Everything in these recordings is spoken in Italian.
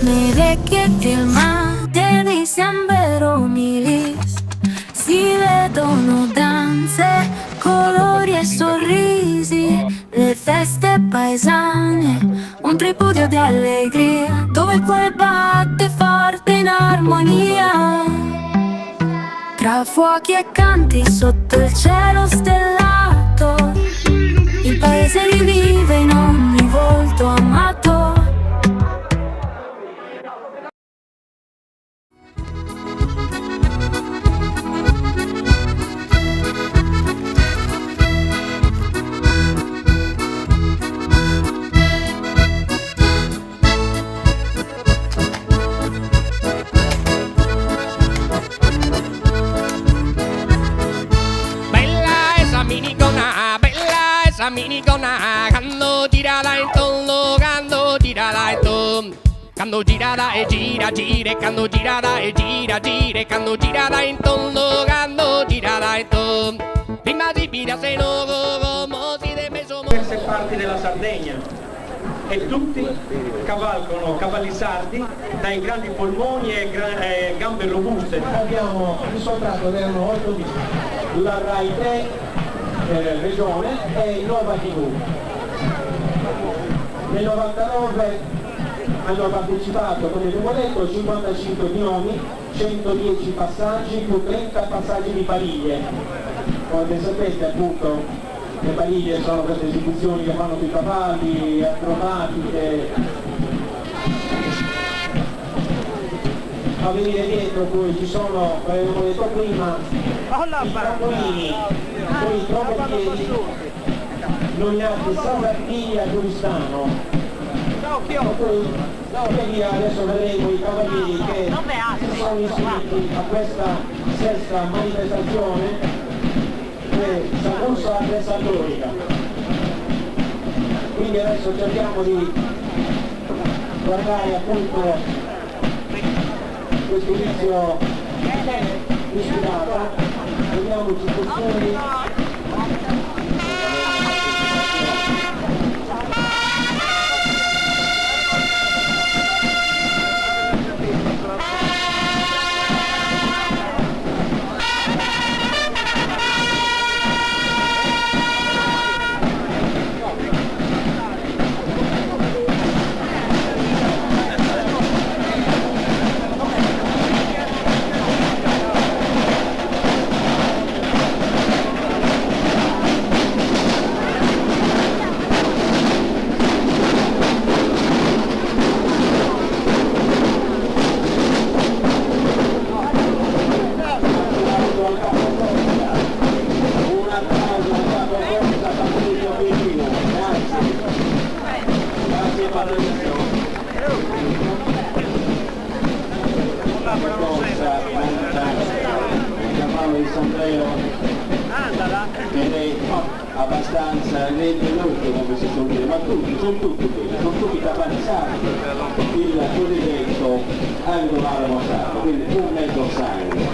Nei vecchi film dei sembero milis si vedono danze, colori e sorrisi, le feste paesane, un tripudio di allegria, dove il cuore batte forte in armonia. Tra fuochi e canti sotto il cielo stellato, il paese rivive in ogni volto amato. Minigonna, quando gira la intorno, quando gira la intorno, quando gira la e gira, gira, quando gira la e gira, gira, quando gira la intorno, quando gira la intorno, prima di pira se no, come si deve somo. Diverse parti della Sardegna e tutti cavalcano cavalli sardi dai grandi polmoni e gambe robuste. Abbiamo risoldato, erano 8 di la Rai 3 regione e Nova TV. Nel 99 hanno partecipato, come abbiamo detto, 55 binomi, 110 passaggi più 30 passaggi di pariglie. Come sapete, appunto, le pariglie sono queste esecuzioni che fanno sui cavalli, acrobatiche. A venire dietro poi ci sono, come abbiamo detto prima, i trampolini con i trombopiedi nominati Sardegna Turistano. Poi adesso vedremo i cavalieri che si sono iscritti a questa sesta manifestazione della corsa attrezzatorica. Quindi adesso cerchiamo di guardare appunto questo inizio ispirato, vediamoci i costumi. Ed è abbastanza veloce, come si può dire, ma sono tutti capanizzati, il cosiddetto angolare mostrato, quindi un mezzo sangue.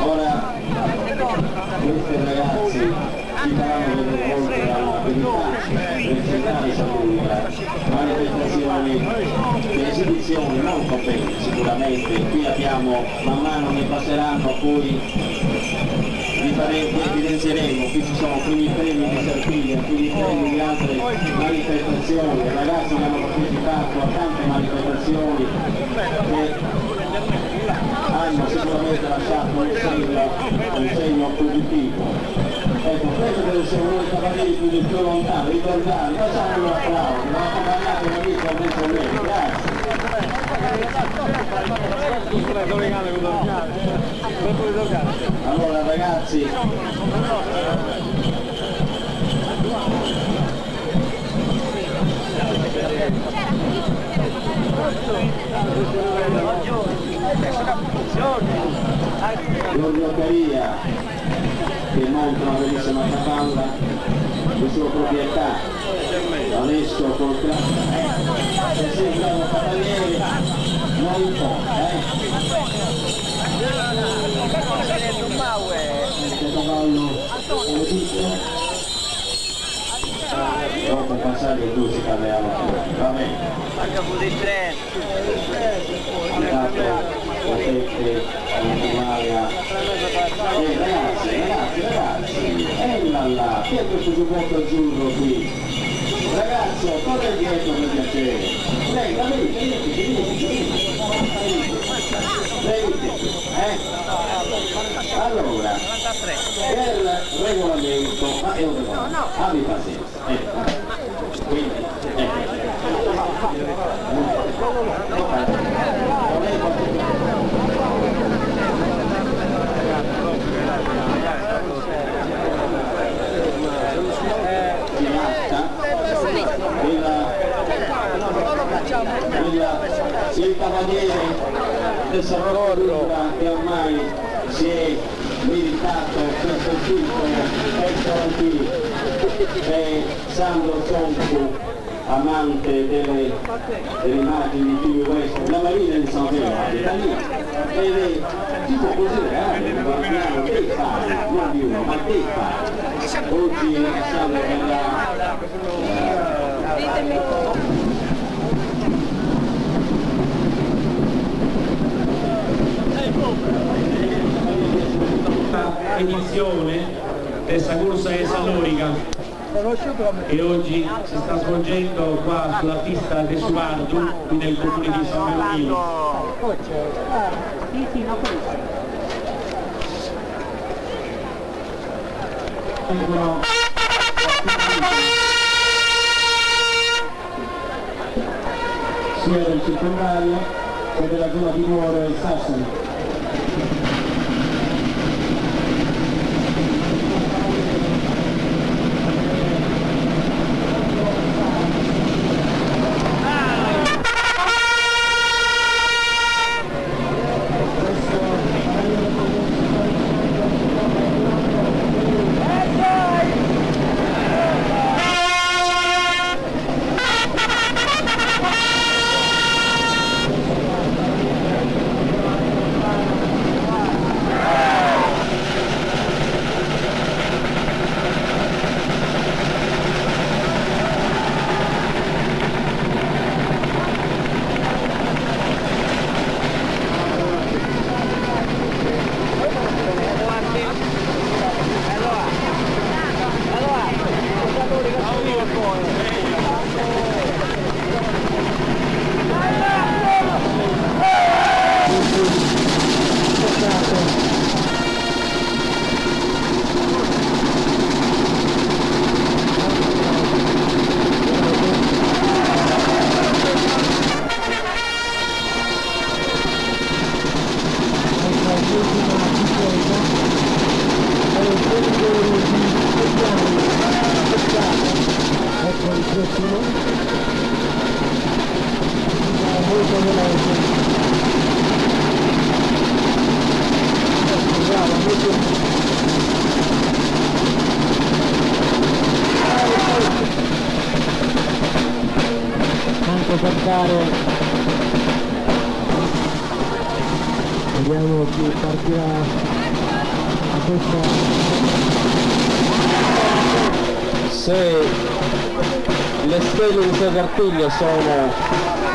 Ora questi ragazzi ci faranno vedere oltre all'abilità presentare saluta, manifestazioni di esibizioni molto belle sicuramente. Qui abbiamo, man mano ne passeranno, poi vi evidenzieremo, qui ci sono primi premi di Serpiglia, primi premi di altre manifestazioni, i ragazzi che hanno partecipato a tante manifestazioni che hanno sicuramente lasciato un segno positivo. Ecco, questo deve essere uno dei cavalieri più lontani, ricordate, facciamo un applauso, non ha parlato un amico adesso lei, grazie. Allora ragazzi, Giorgio Caria che monta una bellissima cavalla di sua proprietà, onesto col se sembra un cavaliere non un po', questo cavallo come dice dopo passare il due si parlerà, va bene. potete continuare a... ragazzi, là, chi è questo giubbotto azzurro qui? Ragazzo, cosa è dietro per piacere? Lei, allora, per regolamento, ma è un regolamento, abbi pazienza, quindi, il cavaliere del Salvador che ormai si è meritato questo titolo, eccolo qui, è Sandro Soncu, amante delle immagini di TV West, la Marina di San Fernando, ed è tipo considerato dei fari, non di uno, ma dei fari. Oggi siamo per la edizione della corsa esalorica che oggi si sta svolgendo qua sulla pista del Suardu, qui nel comune di San Bernardino. sia del circondario che della zona di Nuoro e Sassari. Vediamo chi partirà a questa. Se le stelle di Segartiglia sono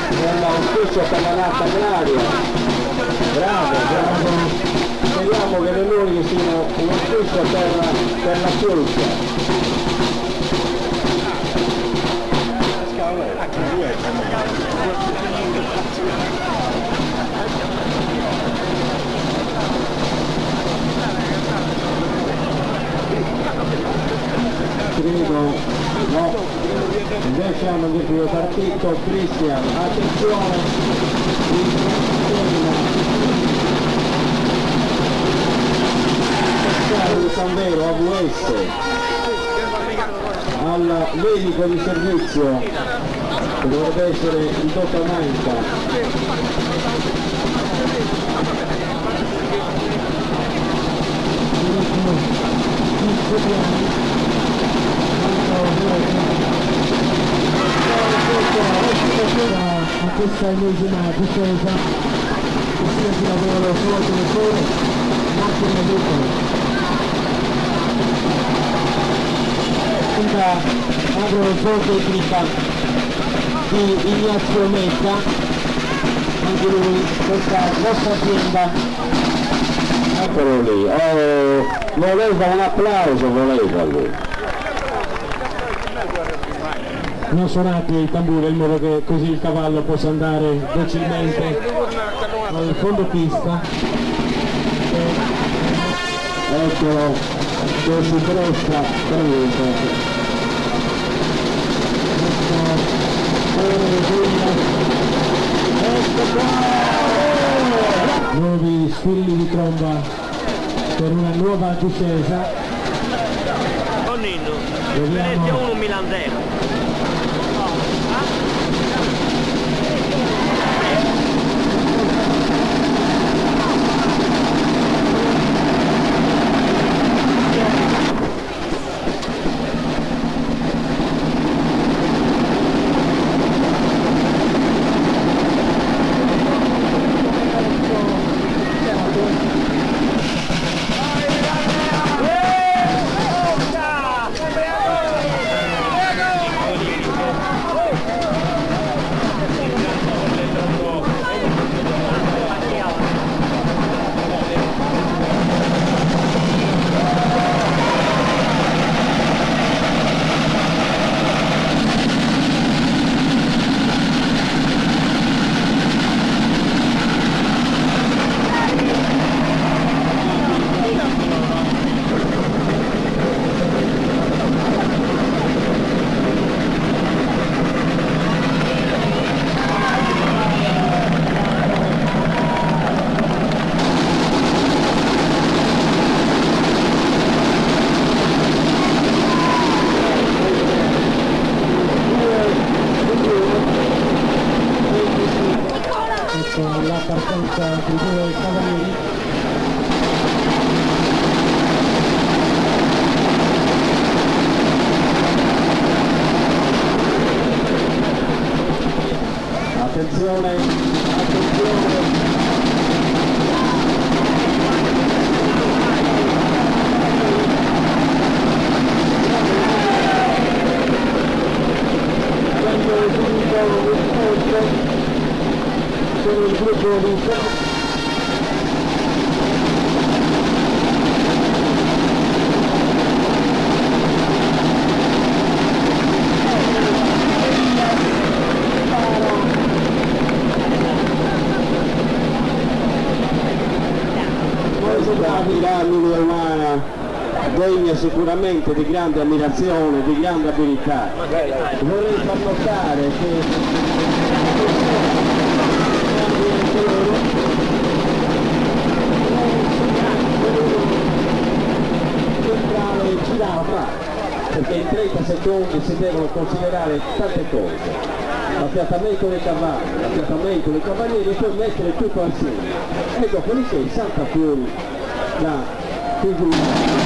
nell'auspicio per la natta agraria, bravo, speriamo che le loro siano un auspicio per la cultura. Credo, no, invece hanno detto che è partito Cristian, attenzione, il Sandero AVS al medico di servizio che dovrebbe essere il dottor Manca. A questa ennesima difesa che sia di lavoro solo a telefone ma anche in aiuto. Agro Volto e Cripa di Ignazio Mecca, anche lui, questa vostra azienda. Eccolo lì, voleva un applauso, voleva lui. Non suonate i tamburi in modo che così il cavallo possa andare docilmente al fondo pista. Eccolo che si presta per nuovi squilli di tromba per una nuova discesa. Nonno, vedete uno milandero. La partenza dei due cavalieri. Attenzione, attenzione. Sono il gruppo di la Emilia Romagna degna sicuramente di grande ammirazione, di grande abilità. Vorrei far notare che perché in 30 secondi si devono considerare tante cose, l'affiatamento dei cavalli, l'affiatamento dei cavalieri e poi mettere tutto assieme e dopodiché salta fuori la figura.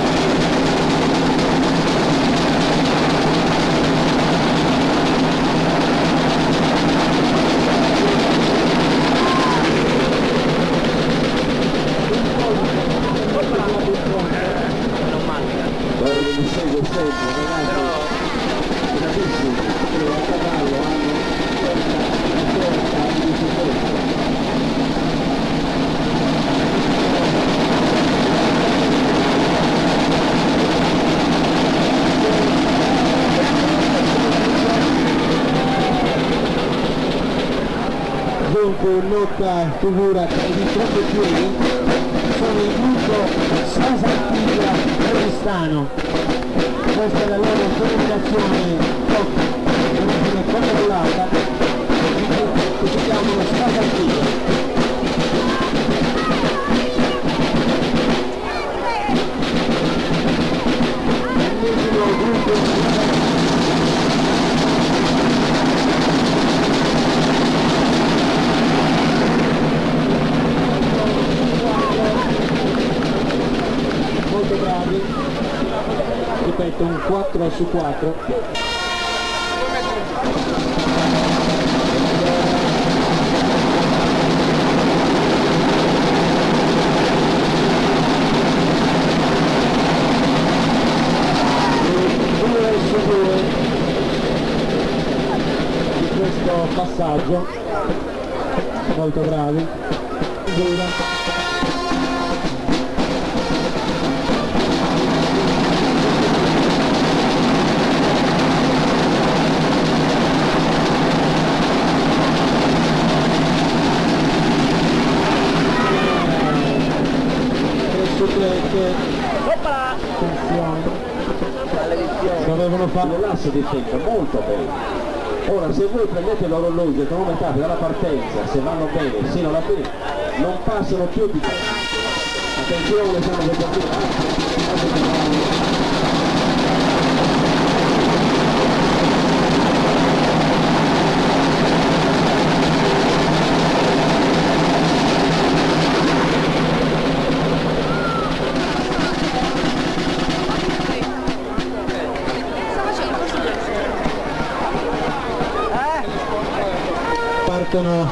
Dunque nota figura tra i trombettini sono il gruppo Sasatilla Oristano. Questa è la loro denominazione origine controllata che si chiamano Sasatilla. L'ennesimo gruppo bravi, ripeto, un 4 su 4. Due su 2 di questo passaggio, molto bravi. Dovevano fare l'asse di tempo molto bene. Ora se voi prendete l'orologio e cronometrate dalla partenza, se vanno bene sino alla fine, non passano più di tempo. Attenzione, siamo dei partono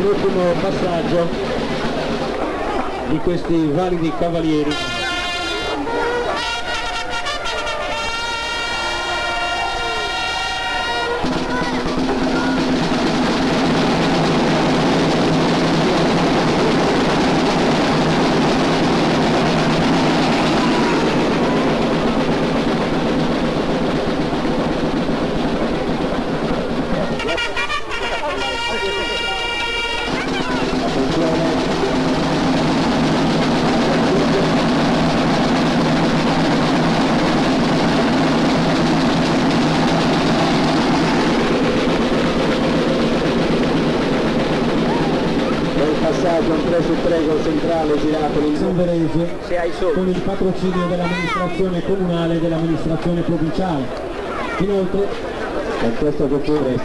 l'ultimo passaggio di questi validi cavalieri. Un 3 su 3 col centrale girato in Samberese con il patrocinio dell'amministrazione comunale e dell'amministrazione provinciale. Inoltre per questo che occorre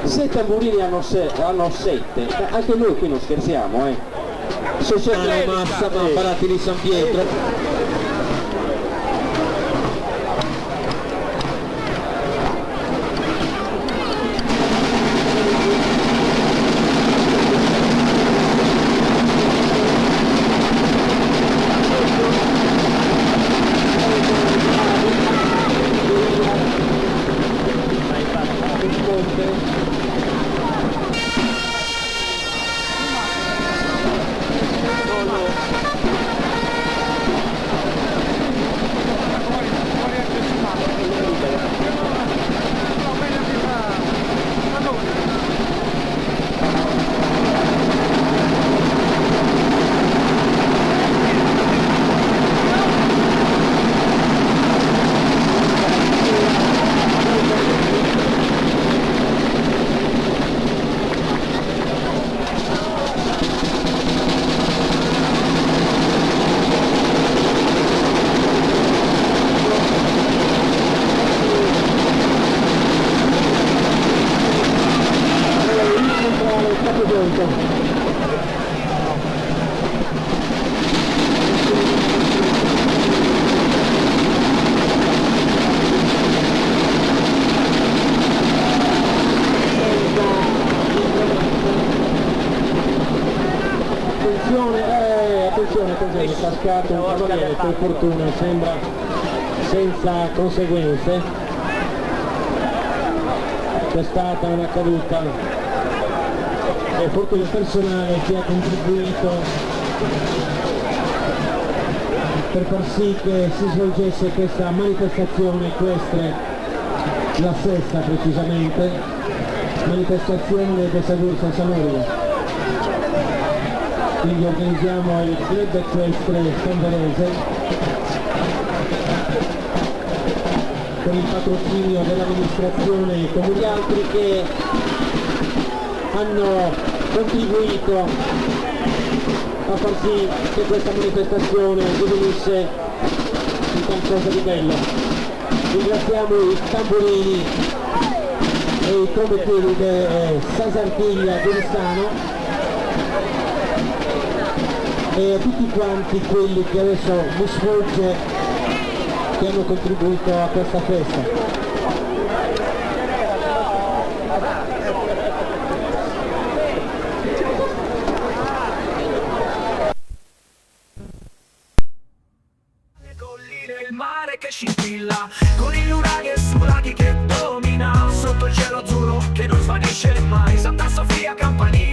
se tamburini hanno 7, anche noi qui non scherziamo, se c'è Massa, Barati di San Pietro. Attenzione, è cascato un cavaliere, per fortuna sembra senza conseguenze. C'è stata una caduta e fortuna personale che ha contribuito per far sì che si svolgesse questa manifestazione equestre, la sesta precisamente, manifestazione del Sagur San Samurio. Quindi organizziamo il club equestre Samberese con il patrocinio dell'amministrazione come gli altri che hanno contribuito a far sì che questa manifestazione divenisse qualcosa di bello. Ringraziamo i tamburini e i trombettieri di Sasartiglia Goristano e a tutti quanti quelli che adesso mi sfugge che hanno contribuito a questa festa. Il mare che scintilla con i luraghi e sulaghi che domina sotto il cielo azzurro che non svanisce mai. Santa Sofia Campanile